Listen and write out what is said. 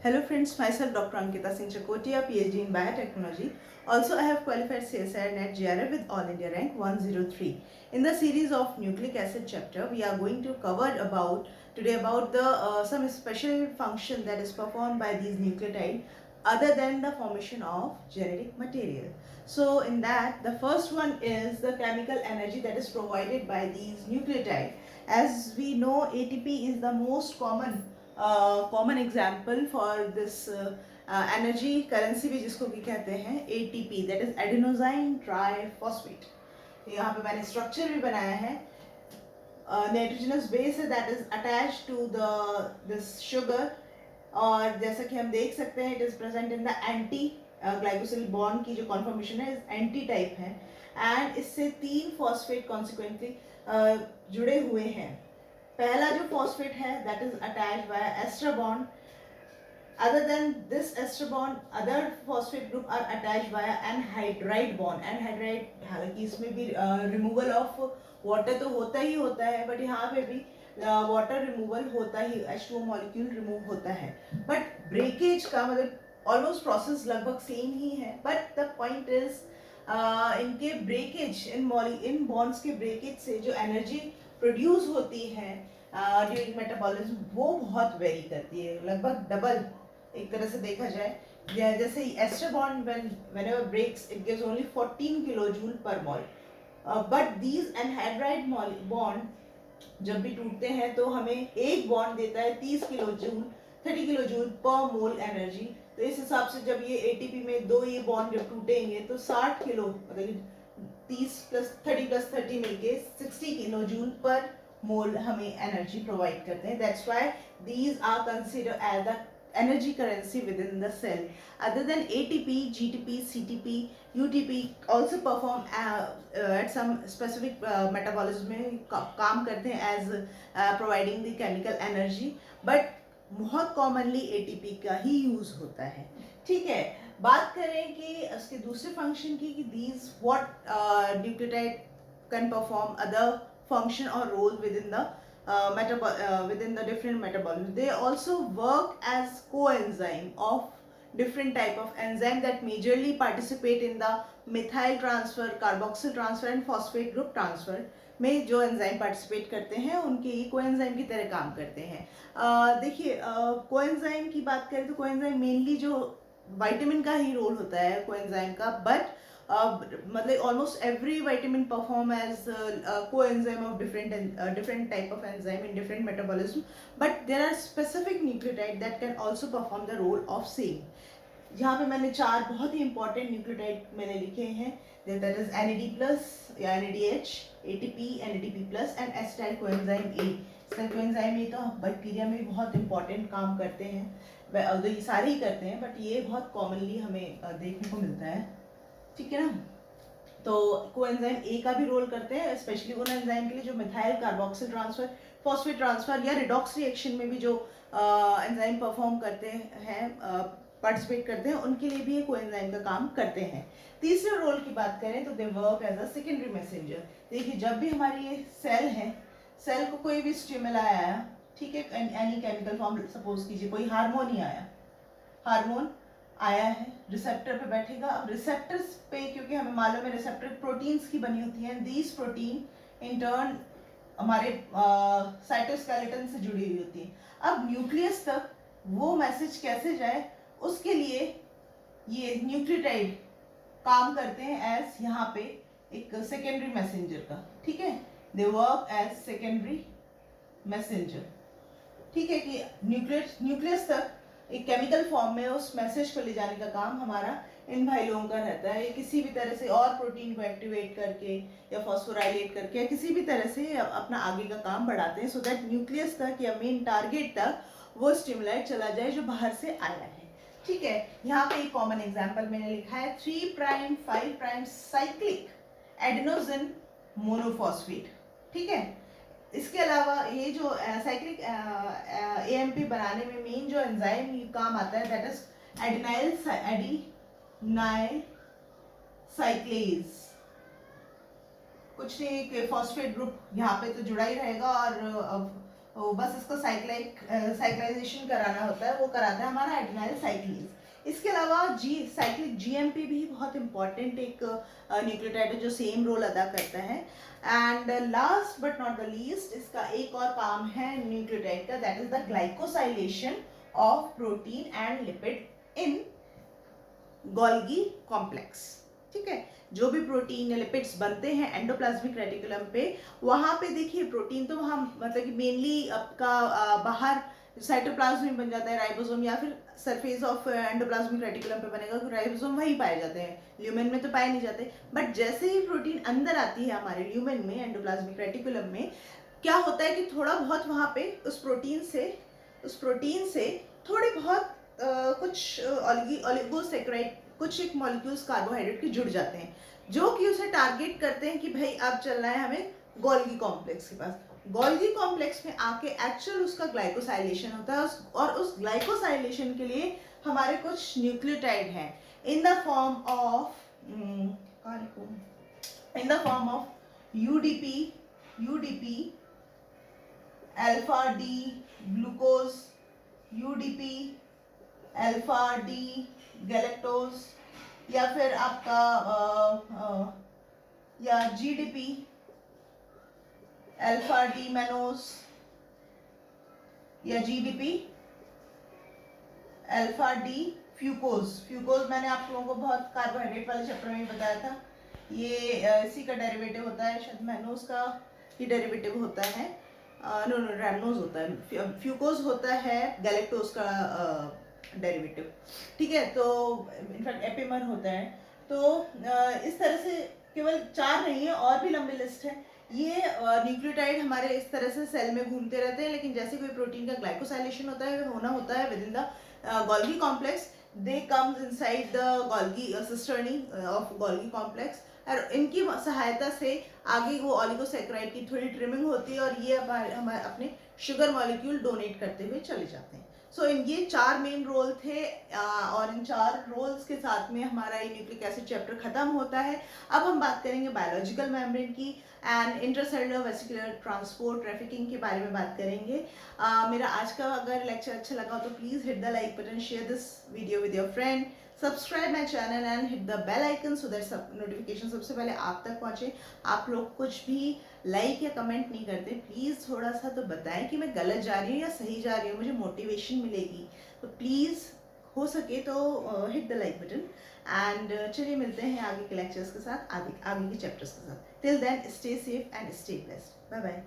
Hello friends, myself Dr. Ankita Singh Chakotia, PhD in Biotechnology. Also, I have qualified CSIR NET GRF with All India rank 103. In the series of nucleic acid chapter, we are going to cover today about the some special function that is performed by these nucleotide other than the formation of genetic material. So in that, the first one is the chemical energy that is provided by these nucleotide. As we know, ATP is the most common example for this energy currency भी जिसको भी कहते हैं ATP, that is adenosine triphosphate. यहाँ पे मैंने structure भी बनाया है. नाइट्रोजनस बेस है that is attach to the this sugar, और जैसा कि हम देख सकते हैं it is present in the anti glycosyl bond की जो कॉन्फर्मेशन है एंटी टाइप है, एंड इससे 3 फॉस्फेट कॉन्सिक्वेंटली जुड़े हुए हैं. पहला जो फॉस्फेट है that is attach by ester bond. Other than this ester bond, other phosphate group are attached via anhydride bond. Anhydride हालांकि इसमें भी रिमूवल ऑफ वाटर तो होता ही होता है, बट यहाँ पे भी वाटर रिमूवल होता ही, H2O मॉलिक्यूल रिमूव होता है. बट ब्रेकेज का मतलब ऑलमोस्ट प्रोसेस लगभग सेम ही है, बट द पॉइंट इज इनके ब्रेकेज इन बॉन्ड्स के ब्रेकेज से जो एनर्जी प्रोड्यूस होती है ड्यूरिंग मेटाबॉलिज्म वो बहुत वेरी करती है, लगभग डबल एक तरह से देखा जाए. जैसे ester bond whenever breaks it gives only 14 kilojoule per mole, but these anhydride bond जब भी टूटते हैं तो हमें एक बॉन्ड देता है 30 किलोजूल पर मोल एनर्जी. तो इस हिसाब से जब ये एटीपी में दो ये बॉन्ड जब टूटेंगे तो 60 किलो मतलब 30 प्लस 30 मिलके 60 किलोजूल पर मोल हमें एनर्जी प्रोवाइड करते हैं. That's why these are considered as the energy currency within the cell. Other than ATP, GTP, CTP, UTP also perform at some specific metabolism में काम करते हैं as providing the chemical energy, but बहुत commonly ATP का ही use होता है. ठीक है, बात करें कि उसके दूसरे फंक्शन की कि these what nucleotide can perform other function or role within the within the different metabolisms. They also work as coenzyme of different type of enzyme that majorly participate in the methyl transfer, carboxyl transfer and phosphate group transfer. में जो enzyme participate करते हैं उनके ये coenzyme की तरह काम करते हैं. देखिए कोएंजाइम की बात करें तो कोएंजाइम मेनली जो विटामिन का ही रोल होता है कोएंजाइम का, बट मतलब almost every vitamin perform as coenzyme of different type of enzyme in different metabolism, but there are specific nucleotide that can also perform the role of same. यहाँ पे मैंने 4 बहुत ही important nucleotide मैंने लिखे हैं, that is NAD+ या NADH, ATP, NADP+ and acetyl coenzyme A. acetyl coenzyme A तो bacteria में भी बहुत important काम करते हैं, ये सारे ही करते हैं बट ये बहुत commonly हमें देखने को मिलता है. ठीक है ना. तो कोएंजाइम ए का भी रोल करते हैं, स्पेशली उन एंजाइम के लिए जो methyl carboxyl transfer, phosphate transfer या रिडॉक्स रिएक्शन में भी जो एंजाइम परफॉर्म करते हैं, पार्टिसिपेट करते हैं, उनके लिए भी ये कोएंजाइम का काम करते हैं. तीसरे रोल की बात करें तो they work as a secondary messenger. देखिए जब भी हमारी ये सेल है, सेल को कोई भी स्टिमुलाई आया, ठीक है, एनी केमिकल फॉर्म, सपोज कीजिए कोई हार्मोन ही आया, हार्मोन आया है, रिसेप्टर पे बैठेगा. अब रिसेप्टर्स पे क्योंकि हमें मालूम है रिसेप्टर प्रोटीन्स की बनी होती है, दीज प्रोटीन इन टर्न हमारे साइटोस्केलेटन से जुड़ी हुई होती है. अब न्यूक्लियस तक वो मैसेज कैसे जाए उसके लिए ये न्यूक्लियोटाइड काम करते हैं एज यहाँ पे एक सेकेंडरी मैसेंजर का. ठीक है, they work as secondary messenger. ठीक है कि न्यूक्लियस तक एक केमिकल फॉर्म में उस मैसेज को ले जाने का काम हमारा इन भाई लोगों का रहता है. किसी भी तरह से और प्रोटीन को एक्टिवेट करके या फॉस्फोराइलेट करके या किसी भी तरह से अपना आगे का काम बढ़ाते हैं, सो दैट न्यूक्लियस तक या मेन टारगेट तक वो स्टिमुलाइट चला जाए जो बाहर से आया है. ठीक है, यहाँ पे एक कॉमन एग्जाम्पल मैंने लिखा है 3' 5' साइक्लिक एडेनोसिन मोनोफॉस्फेट. ठीक है, इसके अलावा ये जो साइक्लिक एएमपी बनाने में मेन जो एंजाइम काम आता है दैट इज एडिनाइल साइक्लेज. कुछ नहीं, एक फॉस्फेट ग्रुप यहाँ पे तो जुड़ा ही रहेगा और बस इसको साइक्लाइजेशन कराना होता है, वो कराता है हमारा एडिनाइल साइक्लीज। इसके अलावा साइक्लिक जीएमपी भी बहुत इंपॉर्टेंट एक न्यूक्लियोटाइड है जो सेम रोल अदा करता है। And last but not the least, इसका एक और काम है न्यूक्लियोटाइड का, that is the glycosylation of protein and lipid in Golgi complex. ठीक है, जो भी प्रोटीन या लिपिड्स बनते हैं एंडोप्लाज्मिक रेटिकुलम पे, वहां पे देखिए प्रोटीन तो वहां मतलब कि मेनली आपका बाहर साइटोप्लाज्म में बन जाता है, राइबोसोम या फिर सरफेस ऑफ एंडोप्लाज्मिक रेटिकुलम पे बनेगा, क्योंकि राइबोसोम वहीं पाए जाते हैं, ल्यूमेन में तो पाए नहीं जाते। बट जैसे ही प्रोटीन अंदर आती है हमारे ल्यूमेन में, एंडोप्लाज्मिक रेटिकुलम में, क्या होता है कि थोड़ा बहुत वहां पे उस प्रोटीन से थोड़े बहुत कुछ ऑलिगोसेक्राइड, कुछ एक मॉलिक्यूल्स कार्बोहाइड्रेट के जुड़ जाते हैं, जो कि उसे टारगेट करते हैं कि भाई अब चलना है हमें गोल्गी कॉम्प्लेक्स के पास। गोल्गी कॉम्प्लेक्स में आके एक्चुअल उसका ग्लाइकोसाइलेशन होता है, और उस ग्लाइकोसाइलेशन के लिए हमारे कुछ न्यूक्लियोटाइड हैं in the form of UDP, alpha D glucose, UDP alpha D galactose, या फिर आपका या जीडीपी अल्फा डी मैनोस, या जीडीपी अल्फा डी फ्यूकोज मैंने आप लोगों को बहुत कार्बोहाइड्रेट वाले चैप्टर में बताया था, ये इसी का डेरिवेटिव होता है, शायद मैनोस का ही डेरिवेटिव होता है, नो रैमनोज होता है, फ्यूकोज होता है गैलेक्टोज का डेरिवेटिव। ठीक है, तो इनफैक्ट एपिमर होता है। तो इस तरह से केवल 4 नहीं है, और भी लंबी लिस्ट है। ये न्यूक्लियोटाइड हमारे इस तरह से सेल में घूमते रहते हैं, लेकिन जैसे कोई प्रोटीन का ग्लाइकोसाइलेशन होता है with in the Golgi complex, they comes inside the Golgi cisternae of Golgi complex, और इनकी सहायता से आगे वो ऑलिगोसैकेराइड की थोड़ी ट्रिमिंग होती है, और ये हमारे अपने शुगर मॉलिक्यूल डोनेट करते हुए चले जाते हैं। सो ये 4 मेन रोल थे, और इन 4 रोल्स के साथ में हमारा ये न्यूक्लिक एसिड चैप्टर खत्म होता है। अब हम बात करेंगे बायोलॉजिकल मेम्ब्रेन की and intracellular vesicular transport trafficking के बारे में बात करेंगे। मेरा आज का अगर लेक्चर अच्छा लगा तो please hit the like button, share this video with your friend, subscribe my channel and hit the bell icon so that सब नोटिफिकेशन सबसे पहले आप तक पहुँचे। आप लोग कुछ भी लाइक या कमेंट नहीं करते, प्लीज़ थोड़ा सा तो बताएं कि मैं गलत जा रही हूँ या सही जा रही हूँ, मुझे मोटिवेशन मिलेगी। तो प्लीज़ हो सके तो hit the like button, and चलिए मिलते हैं आगे के लेक्चर्स के साथ, आगे के चैप्टर्स के साथ। Till then stay safe and stay blessed, bye bye.